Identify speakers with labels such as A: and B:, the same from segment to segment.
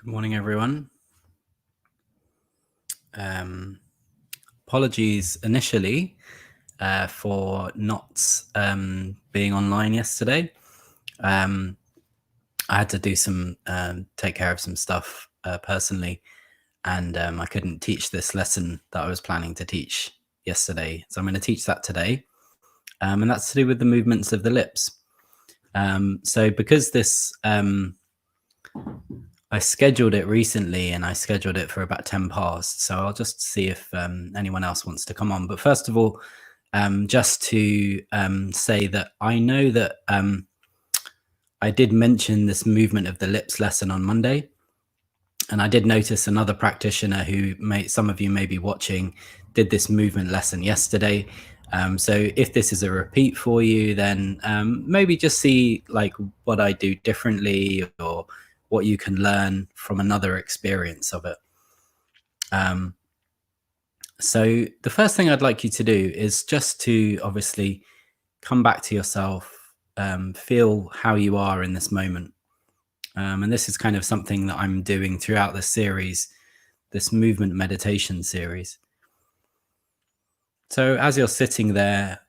A: Good morning, everyone. Apologies initially for not being online yesterday. I had to do take care of some stuff personally, and I couldn't teach this lesson that I was planning to teach yesterday. So I'm going to teach that today, and that's to do with the movements of the lips. So because this I scheduled it recently and I scheduled it for about 10 past. So I'll just see if anyone else wants to come on. But first of all, just to say that I know that I did mention this movement of the lips lesson on Monday. And I did notice another practitioner who some of you may be watching did this movement lesson yesterday. So if this is a repeat for you, then maybe just see like what I do differently or what you can learn from another experience of it. So the first thing I'd like you to do is just to obviously come back to yourself, feel how you are in this moment. And this is kind of something that I'm doing throughout this series, this movement meditation series. So as you're sitting there,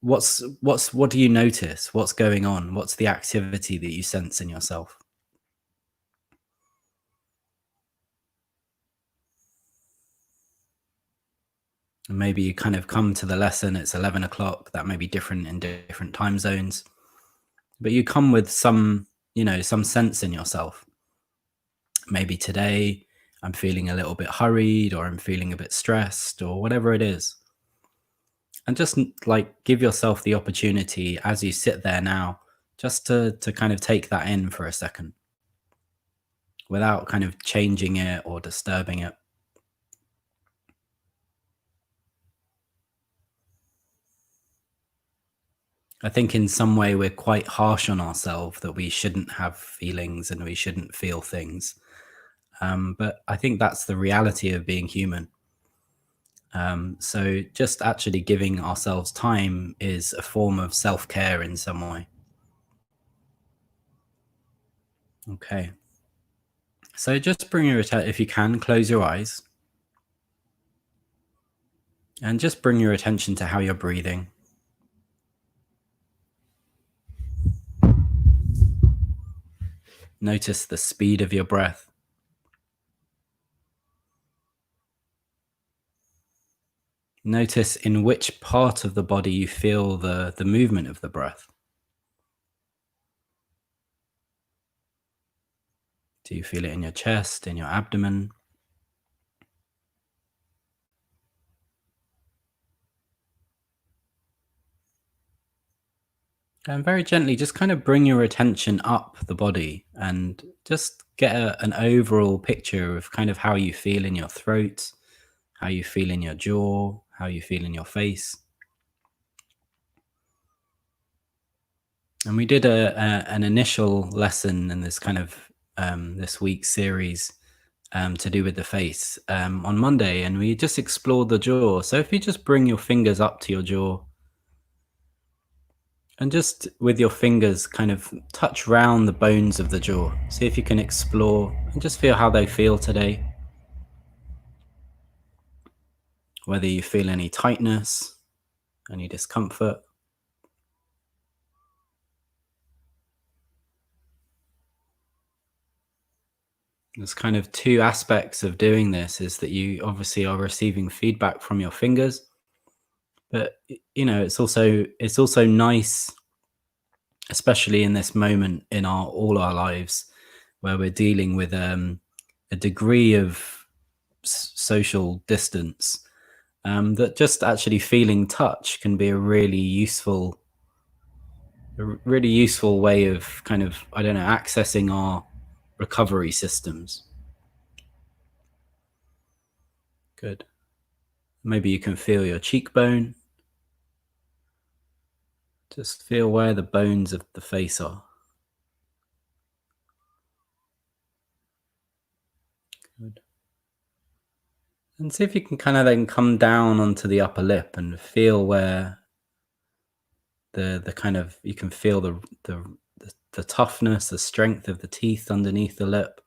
A: what do you notice? What's going on? What's the activity that you sense in yourself? And maybe you kind of come to the lesson, it's 11 o'clock, that may be different in different time zones, but you come with some sense in yourself. Maybe today I'm feeling a little bit hurried, or I'm feeling a bit stressed, or whatever it is. And just like give yourself the opportunity as you sit there now, just to kind of take that in for a second without kind of changing it or disturbing it. I think in some way we're quite harsh on ourselves that we shouldn't have feelings and we shouldn't feel things. But I think that's the reality of being human. So just actually giving ourselves time is a form of self-care in some way. Okay. So just bring your attention, if you can, close your eyes. And just bring your attention to how you're breathing. Notice the speed of your breath. Notice in which part of the body you feel the movement of the breath. Do you feel it in your chest, in your abdomen? And very gently, just kind of bring your attention up the body and just get an overall picture of kind of how you feel in your throat, how you feel in your jaw, how you feel in your face. And we did an initial lesson in this kind of this week's series to do with the face on Monday, and we just explored the jaw. So if you just bring your fingers up to your jaw, and just with your fingers kind of touch round the bones of the jaw. See if you can explore and just feel how they feel today. Whether you feel any tightness, any discomfort. There's kind of two aspects of doing this, is that you obviously are receiving feedback from your fingers, but it's also nice, especially in this moment in all our lives where we're dealing with a degree of social distance, that just actually feeling touch can be a really useful way of kind of, I don't know, accessing our recovery systems. Good. Maybe you can feel your cheekbone. Just feel where the bones of the face are. Good. And see if you can kind of then come down onto the upper lip and feel where the kind of, you can feel the the toughness, the strength of the teeth underneath the lip.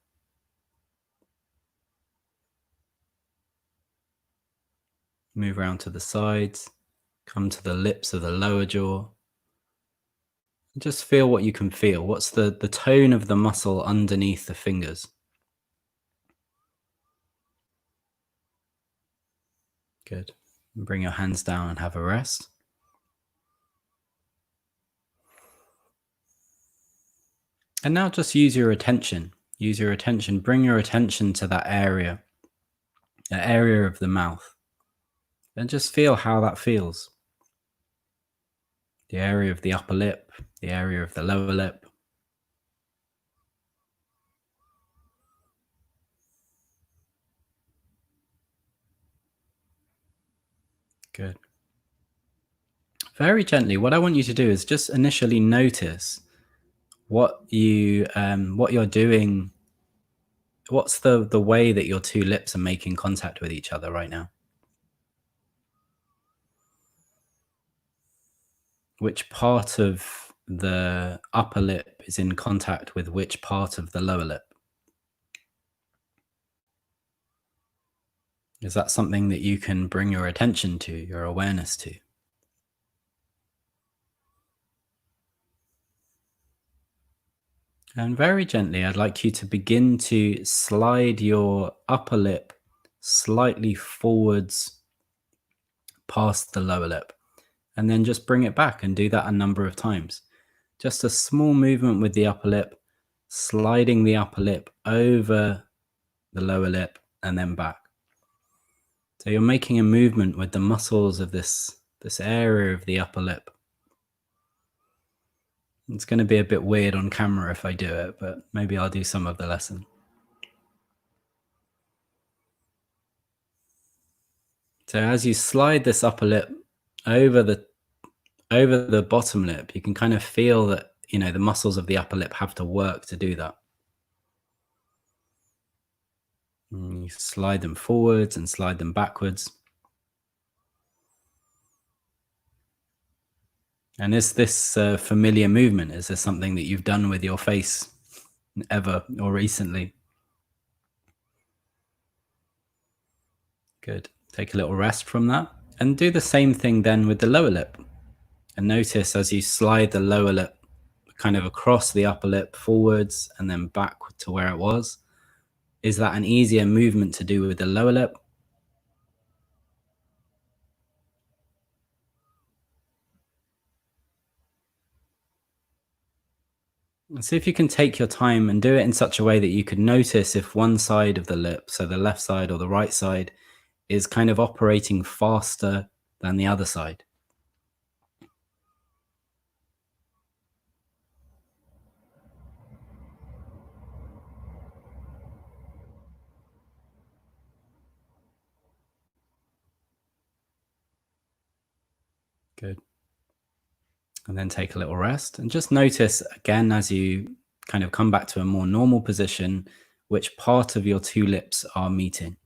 A: Move around to the sides, come to the lips of the lower jaw. Just feel what you can feel. What's the tone of the muscle underneath the fingers? Good. And bring your hands down and have a rest. And now just use your attention. Use your attention. Bring your attention to that area of the mouth. And just feel how that feels. The area of the upper lip, the area of the lower lip. Good. Very gently, what I want you to do is just initially notice what you're doing. What's the way that your two lips are making contact with each other right now? Which part of the upper lip is in contact with which part of the lower lip? Is that something that you can bring your attention to, your awareness to? And very gently, I'd like you to begin to slide your upper lip slightly forwards past the lower lip, and then just bring it back and do that a number of times. Just a small movement with the upper lip, sliding the upper lip over the lower lip and then back. So you're making a movement with the muscles of this area of the upper lip. It's going to be a bit weird on camera if I do it, but maybe I'll do some of the lesson. So as you slide this upper lip over the bottom lip, you can kind of feel that, the muscles of the upper lip have to work to do that. And you slide them forwards and slide them backwards. And is this a familiar movement? Is this something that you've done with your face ever or recently? Good. Take a little rest from that and do the same thing then with the lower lip. And notice as you slide the lower lip kind of across the upper lip forwards and then back to where it was. Is that an easier movement to do with the lower lip? And see if you can take your time and do it in such a way that you could notice if one side of the lip, so the left side or the right side, is kind of operating faster than the other side. Good. And then take a little rest and just notice again as you kind of come back to a more normal position, which part of your two lips are meeting.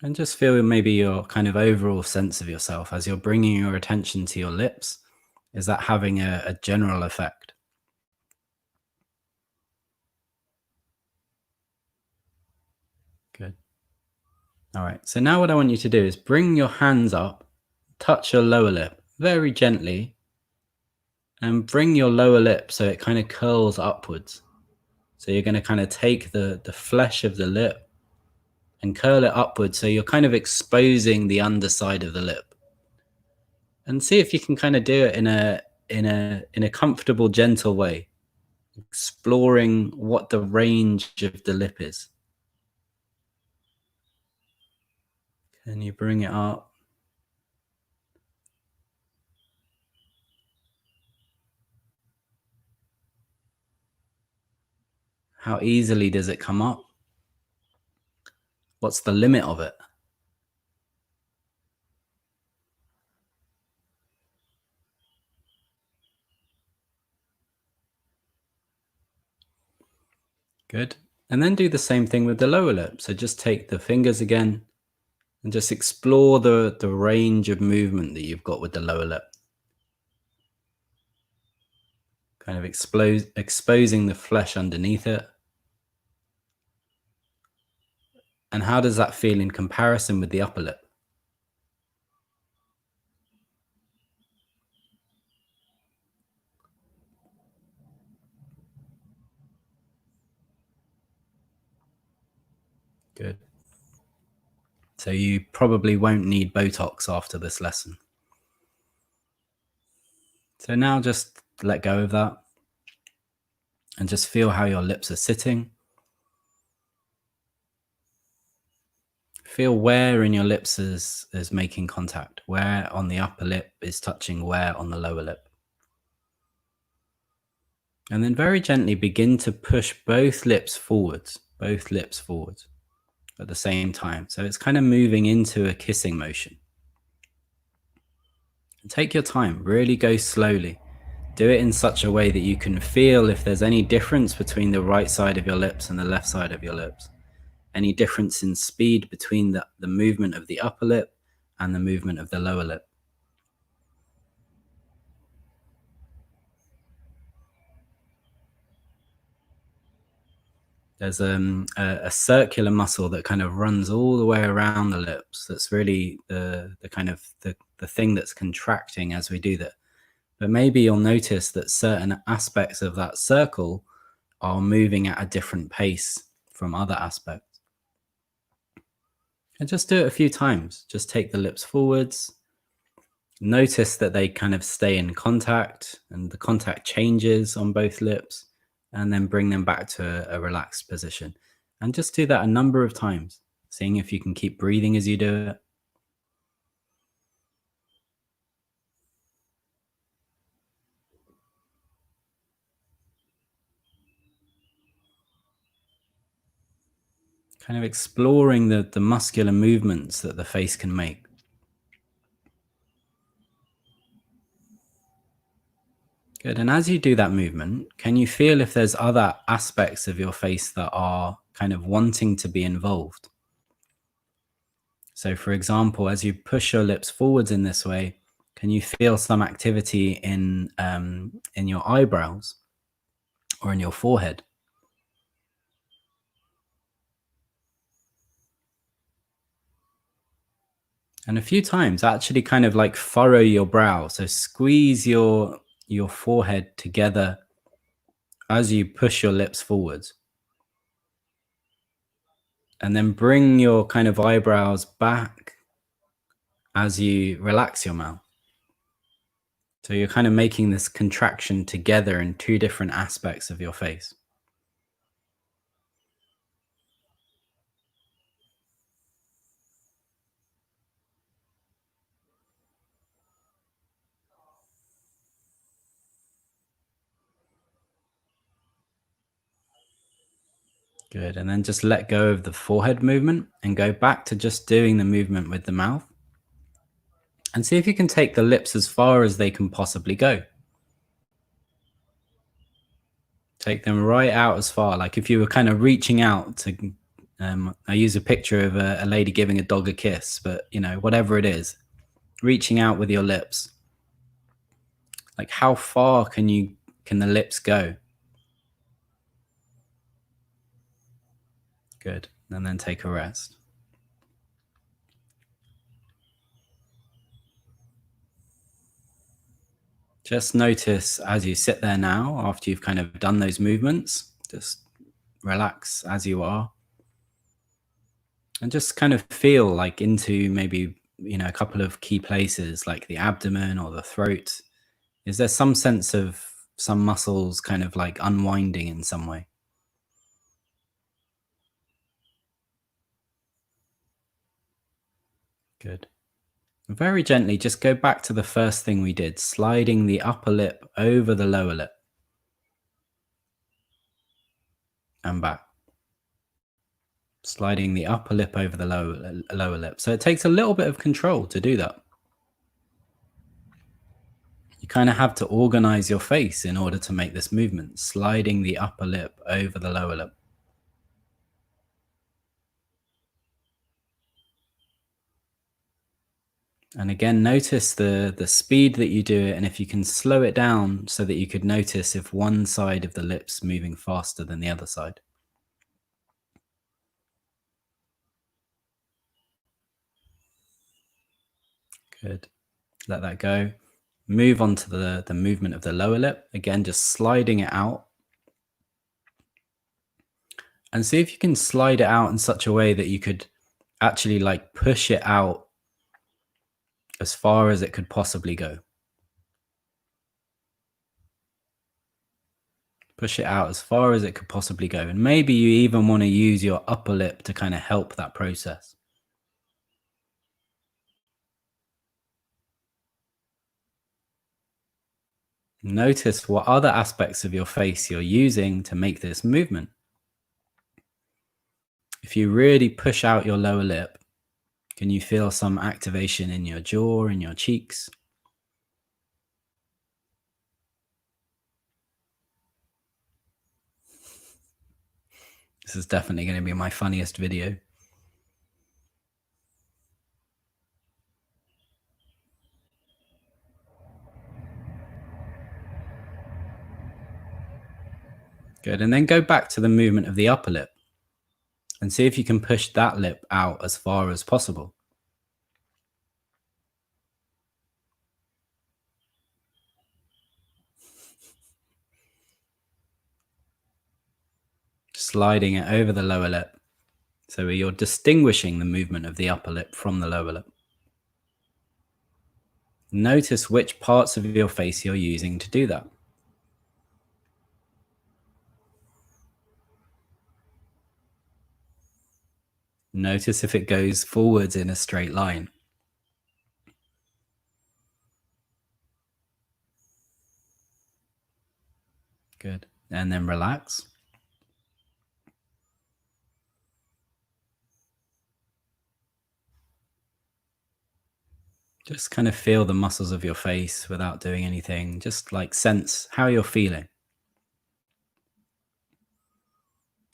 A: And just feel maybe your kind of overall sense of yourself as you're bringing your attention to your lips. Is that having a general effect? Good. All right. So now what I want you to do is bring your hands up, touch your lower lip very gently, and bring your lower lip so it kind of curls upwards. So you're going to kind of take the flesh of the lip and curl it upwards. So you're kind of exposing the underside of the lip. And see if you can kind of do it in a comfortable, gentle way, exploring what the range of the lip is. Can you bring it up? How easily does it come up? What's the limit of it? Good. And then do the same thing with the lower lip. So just take the fingers again And just explore the range of movement that you've got with the lower lip. Kind of exposing the flesh underneath it. And how does that feel in comparison with the upper lip? Good. So you probably won't need Botox after this lesson. So now just let go of that and just feel how your lips are sitting. Feel where in your lips is making contact, where on the upper lip is touching where on the lower lip. And then very gently begin to push both lips forwards at the same time. So it's kind of moving into a kissing motion. And take your time, really go slowly. Do it in such a way that you can feel if there's any difference between the right side of your lips and the left side of your lips. Any difference in speed between the movement of the upper lip and the movement of the lower lip. There's a circular muscle that kind of runs all the way around the lips. That's really the kind of the thing that's contracting as we do that. But maybe you'll notice that certain aspects of that circle are moving at a different pace from other aspects. And just do it a few times. Just take the lips forwards. Notice that they kind of stay in contact and the contact changes on both lips, and then bring them back to a relaxed position. And just do that a number of times, seeing if you can keep breathing as you do it. Kind of exploring the muscular movements that the face can make. Good. And as you do that movement, can you feel if there's other aspects of your face that are kind of wanting to be involved? So, for example, as you push your lips forwards in this way, can you feel some activity in your eyebrows or in your forehead? And a few times, actually, kind of like furrow your brow. So squeeze your forehead together as you push your lips forwards, and then bring your kind of eyebrows back as you relax your mouth. So you're kind of making this contraction together in two different aspects of your face. Good. And then just let go of the forehead movement and go back to just doing the movement with the mouth. And see if you can take the lips as far as they can possibly go. Take them right out as far. Like if you were kind of reaching out to, I use a picture of a lady giving a dog a kiss, but whatever it is, reaching out with your lips. Like how far can the lips go? Good. And then take a rest. Just notice as you sit there now, after you've kind of done those movements, just relax as you are. And just kind of feel like into maybe, a couple of key places like the abdomen or the throat. Is there some sense of some muscles kind of like unwinding in some way? Good. Very gently, just go back to the first thing we did, sliding the upper lip over the lower lip and back. Sliding the upper lip over the lower lip. So it takes a little bit of control to do that. You kind of have to organize your face in order to make this movement, sliding the upper lip over the lower lip. And again, notice the speed that you do it, and if you can slow it down so that you could notice if one side of the lips moving faster than the other side. Good. Let that go. Move on to the movement of the lower lip. Again, just sliding it out. And see if you can slide it out in such a way that you could actually like push it out as far as it could possibly go. Push it out as far as it could possibly go. And maybe you even want to use your upper lip to kind of help that process. Notice what other aspects of your face you're using to make this movement. If you really push out your lower lip, can you feel some activation in your jaw, in your cheeks? This is definitely going to be my funniest video. Good. And then go back to the movement of the upper lip and see if you can push that lip out as far as possible. Sliding it over the lower lip. So you're distinguishing the movement of the upper lip from the lower lip. Notice which parts of your face you're using to do that. Notice if it goes forwards in a straight line. Good. And then relax. Just kind of feel the muscles of your face without doing anything. Just like sense how you're feeling.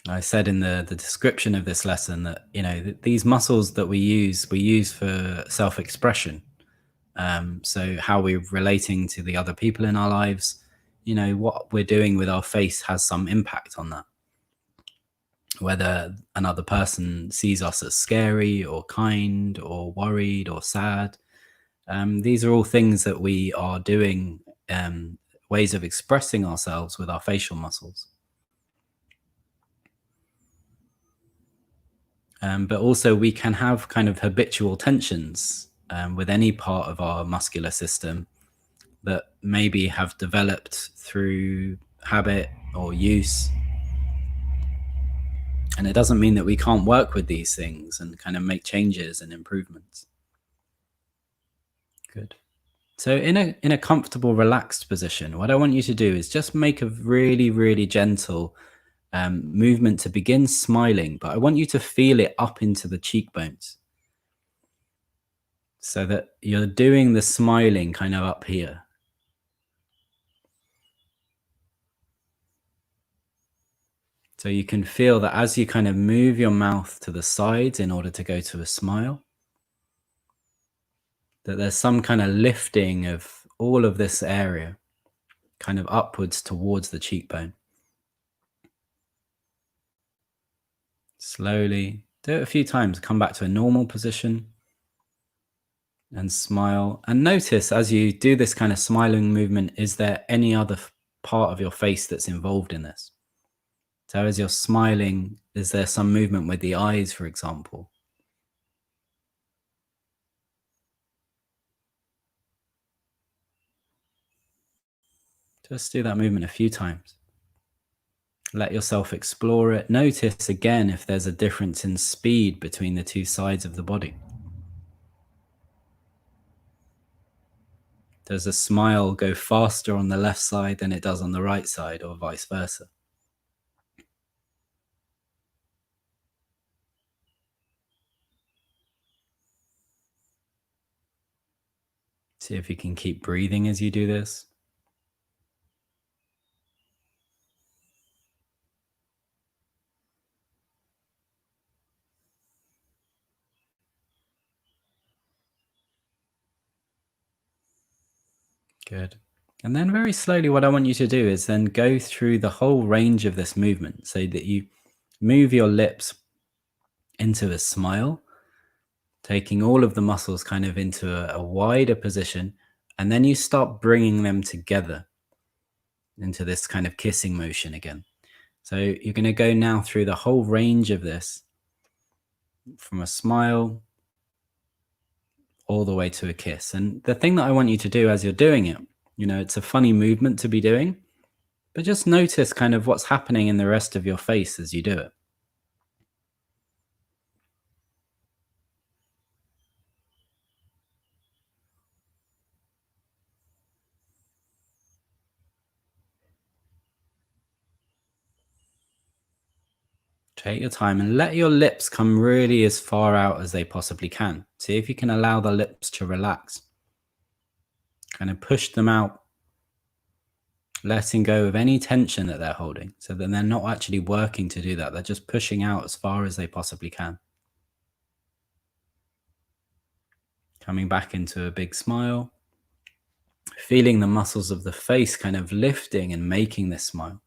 A: I said in the description of this lesson that, you know, these muscles that we use for self-expression. So how we're relating to the other people in our lives, you know, what we're doing with our face has some impact on that. Whether another person sees us as scary or kind or worried or sad. These are all things that we are doing, ways of expressing ourselves with our facial muscles. But also we can have kind of habitual tensions with any part of our muscular system that maybe have developed through habit or use. And it doesn't mean that we can't work with these things and kind of make changes and improvements. Good. So in a comfortable, relaxed position, what I want you to do is just make a really, really gentle movement to begin smiling, but I want you to feel it up into the cheekbones so that you're doing the smiling kind of up here. So you can feel that as you kind of move your mouth to the sides in order to go to a smile, that there's some kind of lifting of all of this area kind of upwards towards the cheekbone. Slowly do it a few times, come back to a normal position and smile. And notice as you do this kind of smiling movement, is there any other part of your face that's involved in this? So as you're smiling, is there some movement with the eyes, for example? Just do that movement a few times. Let yourself explore it. Notice again if there's a difference in speed between the two sides of the body. Does a smile go faster on the left side than it does on the right side, or vice versa? See if you can keep breathing as you do this. Good. And then very slowly, what I want you to do is then go through the whole range of this movement so that you move your lips into a smile, taking all of the muscles kind of into a wider position. And then you start bringing them together into this kind of kissing motion again. So you're going to go now through the whole range of this from a smile all the way to a kiss. And the thing that I want you to do as you're doing it, it's a funny movement to be doing, but just notice kind of what's happening in the rest of your face as you do it. Take your time and let your lips come really as far out as they possibly can. See if you can allow the lips to relax. Kind of push them out, letting go of any tension that they're holding. So then they're not actually working to do that. They're just pushing out as far as they possibly can. Coming back into a big smile. Feeling the muscles of the face kind of lifting and making this smile.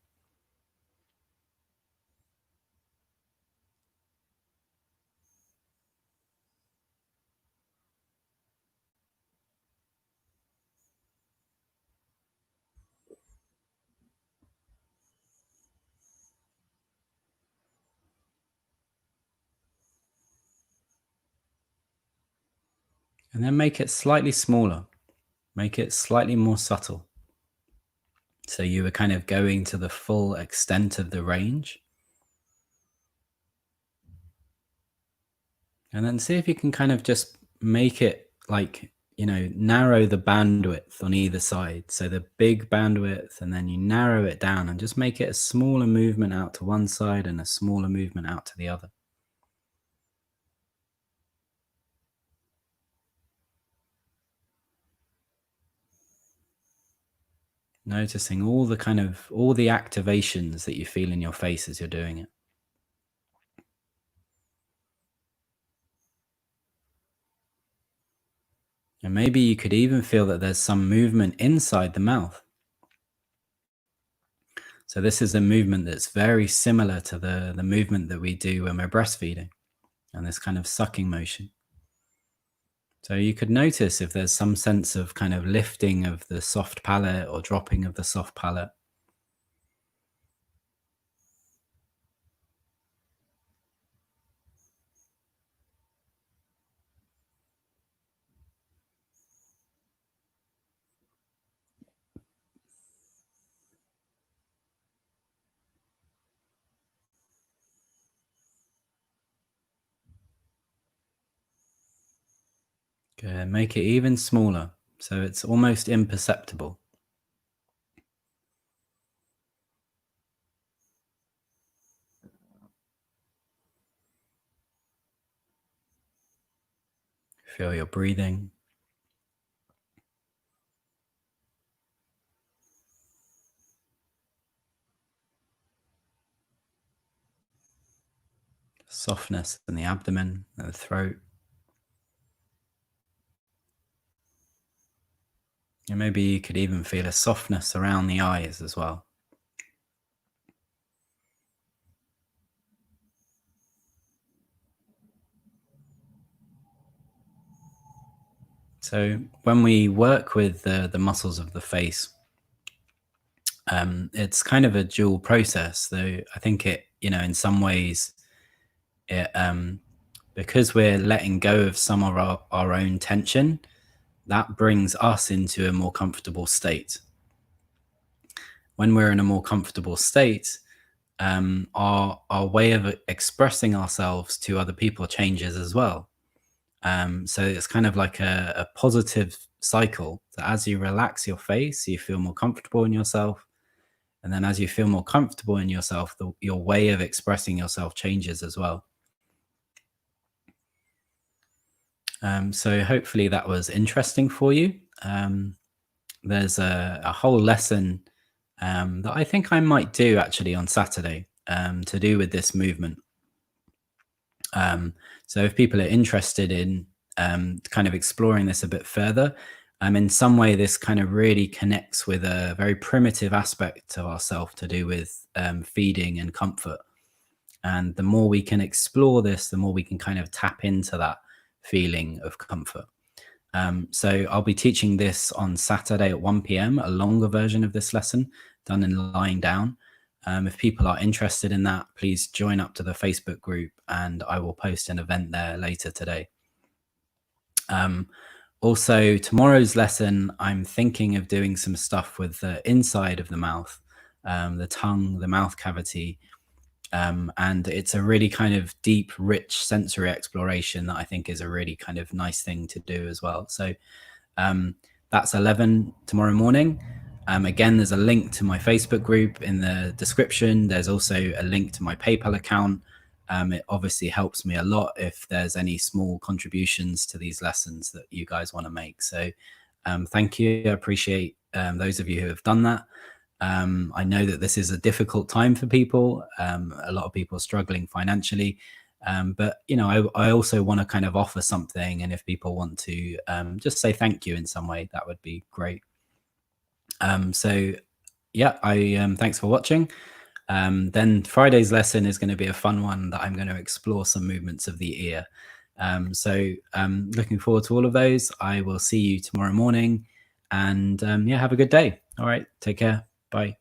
A: And then make it slightly smaller. Make it slightly more subtle. So you were kind of going to the full extent of the range. And then see if you can kind of just make it like, narrow the bandwidth on either side. So the big bandwidth, and then you narrow it down and just make it a smaller movement out to one side and a smaller movement out to the other. Noticing all the activations that you feel in your face as you're doing it. And maybe you could even feel that there's some movement inside the mouth. So this is a movement that's very similar to the movement that we do when we're breastfeeding, and this kind of sucking motion. So you could notice if there's some sense of kind of lifting of the soft palate or dropping of the soft palate. Good. Make it even smaller so it's almost imperceptible. Feel your breathing. Softness in the abdomen and the throat. And maybe you could even feel a softness around the eyes as well. So when we work with the muscles of the face, it's kind of a dual process, though I think it, in some ways, it because we're letting go of some of our own tension, that brings us into a more comfortable state. When we're in a more comfortable state, our way of expressing ourselves to other people changes as well. So it's kind of like a positive cycle. So as you relax your face, you feel more comfortable in yourself. And then as you feel more comfortable in yourself, your way of expressing yourself changes as well. So hopefully that was interesting for you. There's a whole lesson that I think I might do actually on Saturday to do with this movement. So if people are interested in kind of exploring this a bit further, In some way, this kind of really connects with a very primitive aspect of ourself to do with feeding and comfort. And the more we can explore this, the more we can kind of tap into that feeling of comfort. So I'll be teaching this on Saturday at 1 p.m., a longer version of this lesson done in lying down. If people are interested in that, please join up to the Facebook group and I will post an event there later today. Also, tomorrow's lesson, I'm thinking of doing some stuff with the inside of the mouth, the tongue, the mouth cavity. And it's a really kind of deep, rich sensory exploration that I think is a really kind of nice thing to do as well. So that's 11 tomorrow morning. Again, there's a link to my Facebook group in the description. There's also a link to my PayPal account. It obviously helps me a lot if there's any small contributions to these lessons that you guys want to make. So thank you. I appreciate those of you who have done that. I know that this is a difficult time for people. A lot of people are struggling financially. But, you know, I also want to kind of offer something. And if people want to just say thank you in some way, that would be great. So, yeah, thanks for watching. Then Friday's lesson is going to be a fun one that I'm going to explore some movements of the ear. So looking forward to all of those. I will see you tomorrow morning. And yeah, have a good day. All right, take care. Bye.